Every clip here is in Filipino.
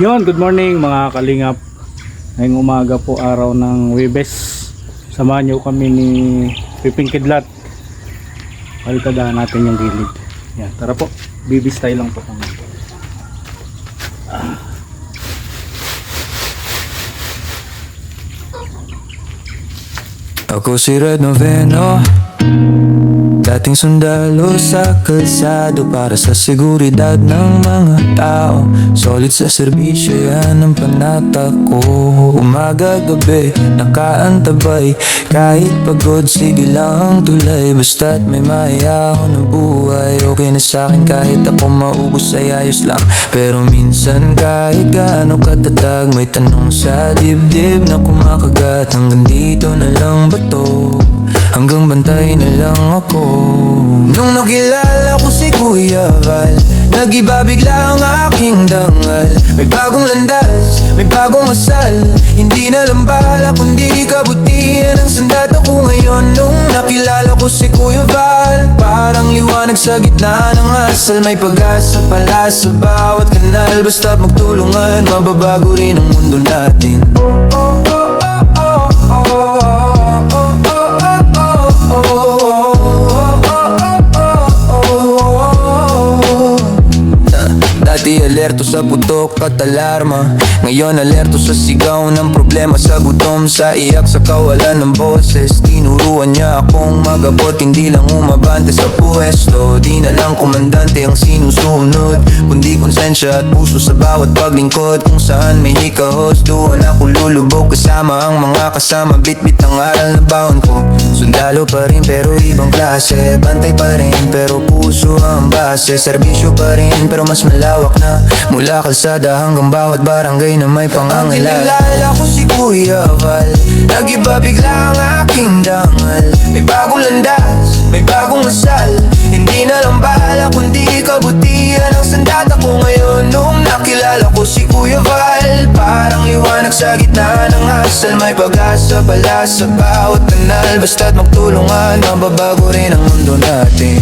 Yon, good morning mga kalingap. Ngayong umaga po, araw ng Webes. Samahan niyo kami ni Piping Kidlat. Palikadahan natin yung gilid. Yan, tara po. Bibis tayo lang po kami. Ako si Red Noveno, dating sundalo sa kalsado para sa seguridad ng mga tao. Solid sa serbisyo, yan ang panata ko. Umaga gabi, nakaantabay. Kahit pagod, sige lang tulay. Basta't may mayayaw ng buhay. Okay na sa'kin kahit ako maubos ay ayos lang. Pero minsan kahit gaano katatag, may tanong sa dibdib na kumakagat. Hanggang dito na lang ba to? Hanggang bantay na lang ako. Nung nakilala ko si Kuya Val, nag-iba bigla ang aking dangal. May bagong landas, may bagong asal. Hindi na lang bala kundi kabutihan ang sandata ko ngayon. Nung nakilala ko si Kuya Val, parang liwanag sa gitna ng asal. May pag-asa pala sa bawat kanal. Basta't magtulungan, mababago rin ang mundo natin. Dati alerto sa putok at alarma, ngayon alerto sa sigaw ng problema, sa gutom, sa iyak, sa kawalan ng boses. Tinuruan niya akong magabot, hindi lang umabante sa pwesto. Di na lang komandante ang sinusunod, kundi konsensya at puso sa bawat paglingkod. Kung saan may hikahos, doon ako lulubog kasama ang mga kasama. Bit-bit ang aral na baon ko. Sundalo pa rin pero ibang klase, bantay pa rin pero puso ang base. Serbisyo pa rin pero mas malawak na, mula kalsada hanggang bawat barangay na may pangangailangan. Nakilala ko si Kuya Val, nag-iba bigla ang aking dangal. May bagong landas, may bagong asal. Hindi na lang bala kundi kabutihan ang sandata ko ngayon. Nung nakilala ko si Kuya Val, parang liwanag sa gitna ng asal. May pag-asa pala sa bawat kanal. Basta't magtulungan, mababago rin ang mundo natin.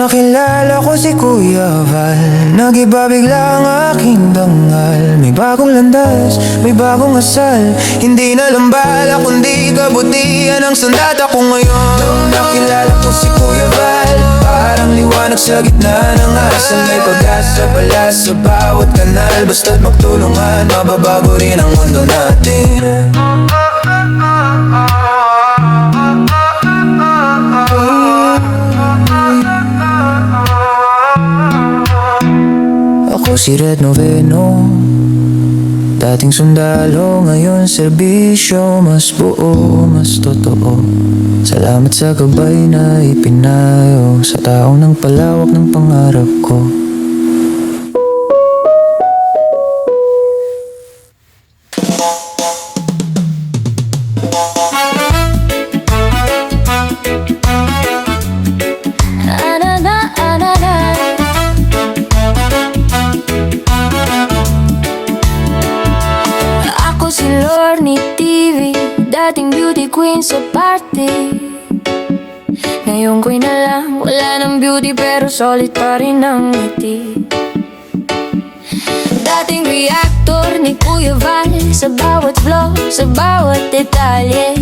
Nakilala ko si Kuya Val, nag-iba bigla ang aking dangal. May bagong landas, may bagong asal. Hindi na lang bala kundi kabutihan ang sandata ko ngayon. Nung nakilala ko si Kuya Val, parang liwanag sa gitna ng asal. May pag-asa pala sa bawat kanal. Basta't magtulungan, mababago rin ang mundo natin. Ako si Red Noveno, dating sundalo, ngayon serbisyo. Mas buo, mas totoo. Salamat sa gabay na ipinayo sa taong nang palawak ng pangarap ko. Dating beauty queen sa party, ngayon queen na lang. Wala ng beauty pero solid pa rin ang ngiti. Dating reactor ni Kuya Val, sa bawat flow, sa bawat detalye.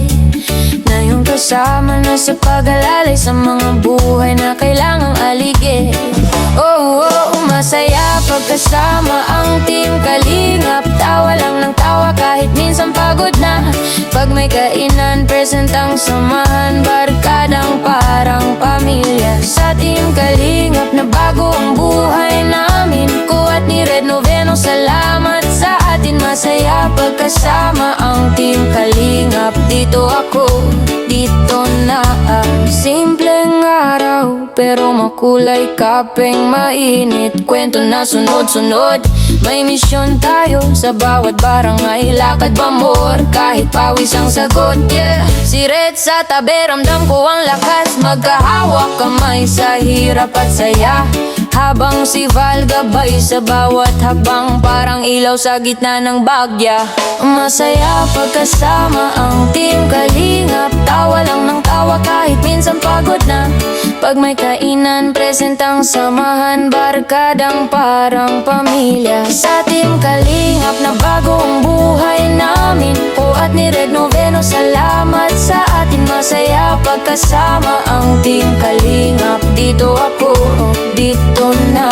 Ngayon kasama na sa pag-alalay sa mga buhay na kailangang aligid. Oh, oh, masaya pagkasama ang team Kalingap. Tawa lang ng tawa kahit minsan pagod na. Pag may kainan, present ang samahan. Barkadang parang pamilya sa team Kalingap. Na bago ang buhay namin, ko at ni Red Noveno. Salamat sa atin, masaya pagkasama ang team Kalingap. Dito ako, dito na. Simpleng araw pero makulay, kapeng mainit. Kwento na sunod-sunod, May misyon tayo sa bawat barangay. Lakad ba more kahit pawis ang sagot, yeah. Si Red sa tabi, ramdam ko ang lakas. Magkahawak kamay sa hirap at saya, habang si Val gabay sa bawat habang, parang ilaw sa gitna ng bagya. Masaya pagkasama ang Team Kalingap. Tawa lang ng tawa kahit minsan pagod na. Pag may kainan, presentang samahan. Barkadang parang pamilya. Sa Team Kalingap na bago ang buhay namin. O at ni Red Noveno, salamat sa atin. Masaya pagkasama ang Team Kalingap. Dito ako, dito na.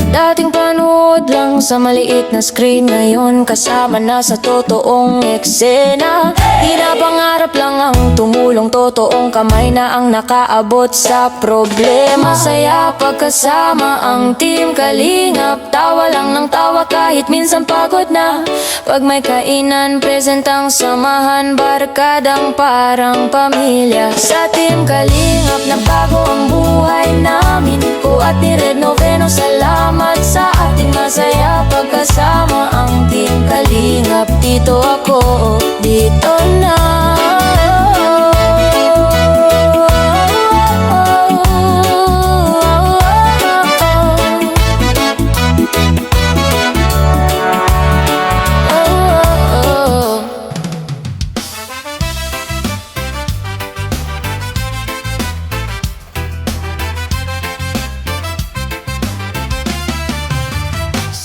Dating panood lang sa maliit na screen, ngayon kasama na sa totoong eksena. Di na pangarap lang ang tumulong, totoong kamay na ang nakaabot sa problema. Saya pagkasama ang Team Kalingap. Tawa lang ng tawa kahit minsan pagod na. Pag may kainan, presentang samahan. Barkadang parang pamilya. Sa Team Kalingap na bago ang buhay namin. O at ni Red Noveno, salamat sa ating masaya pagkasama ang Team Kalingap. Dito ako, dito na.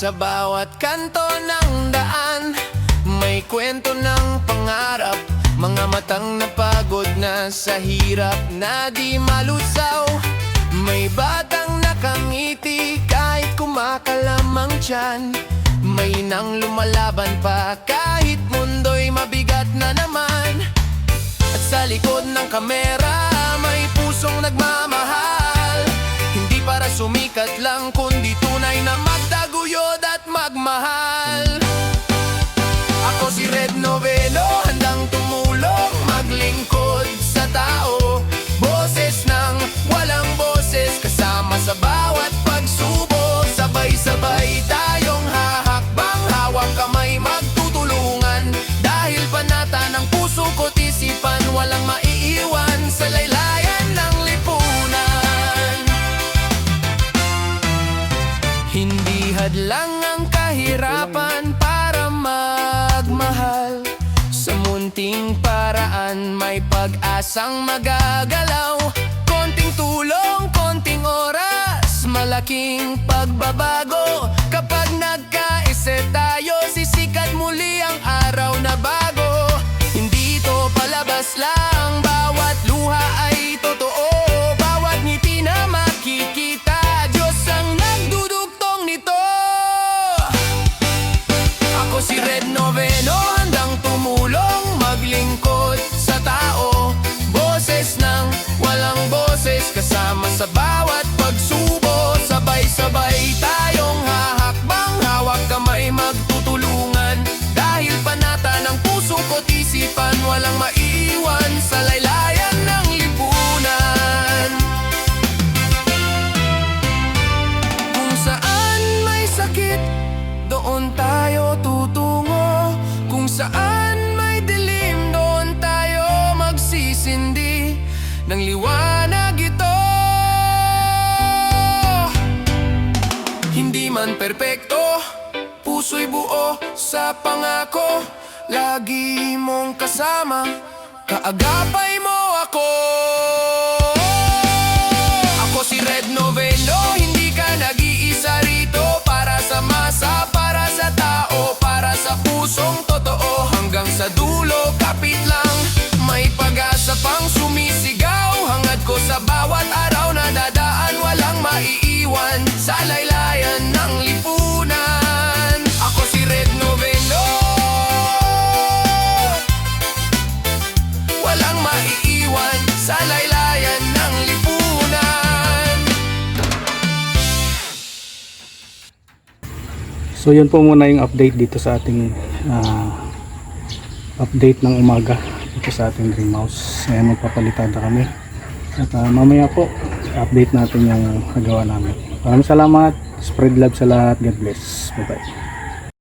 Sa bawat kanto ng daan, may kwento ng pangarap. Mga matang napagod na sa hirap na di malusaw. May batang nakangiti kahit kumakalamang tiyan. May nang lumalaban pa kahit mundo'y mabigat na naman. At sa likod ng kamera, may pusong nagmamahal. Hindi para sumikat lang, kundi tunay na magtaguyod at magmahal. Ako si Red Noveno, handang tumulong, maglingkod sa tao. Boses ng walang boses, kasama sa bawat pagsubok. Sabay-sabay tayong hahakbang, hawak kamay magtutulungan. Dahil panata ng puso ko't isipan, walang maiiwan sa laylayan ng lipunan. Hindi hadlang ang kahirapan para magmahal. Sa munting paraan may pag-asang magagalaw. Konting tulong, konting oras, malaking pagbabago. Kapag nagkaisa tayo, sisikat muli ang araw na bago. Hindi ito palabas lang, bawat luha ay totoo. Bawat ngiti na makikita, Diyos ang nagdudugtong nito. Ako si Red Noveno, handang tumulong, maglingkod sa tao. Boses ng walang boses, kasama sa bawat pagsubo. Sabay-sabay tayong hahakbang, hawak kamay magtutulungan. Dahil panata ng puso ko't isipan, walang maiiwan sa laylayan ng lipunan. Kung saan may sakit, doon tayo tutungo. Kung saan may dilim, doon tayo magsisindi ng liwanag ito. Hindi man perpekto, puso'y buo sa pangako. Lagi mong kasama, kaagapay mo ako. Ako si Red Noveno, hindi ka nag-iisa rito. Para sa masa, para sa tao, para sa pusong totoo. Hanggang sa dulo, kapit lang, may pag-asa pang sumisigaw. Hangad ko sa bawat araw na dadaan, walang maiiwan sa laylayan ng lipunan. Ako si Red Noveno, walang maiiwan sa laylayan ng lipunan. So yun po muna yung update dito sa ating update ng umaga dito sa ating greenhouse. Ayan, magpapalitada kami. At mamaya po update natin yung nagawa namin. Maraming salamat. Spread love sa lahat. God bless. Bye bye.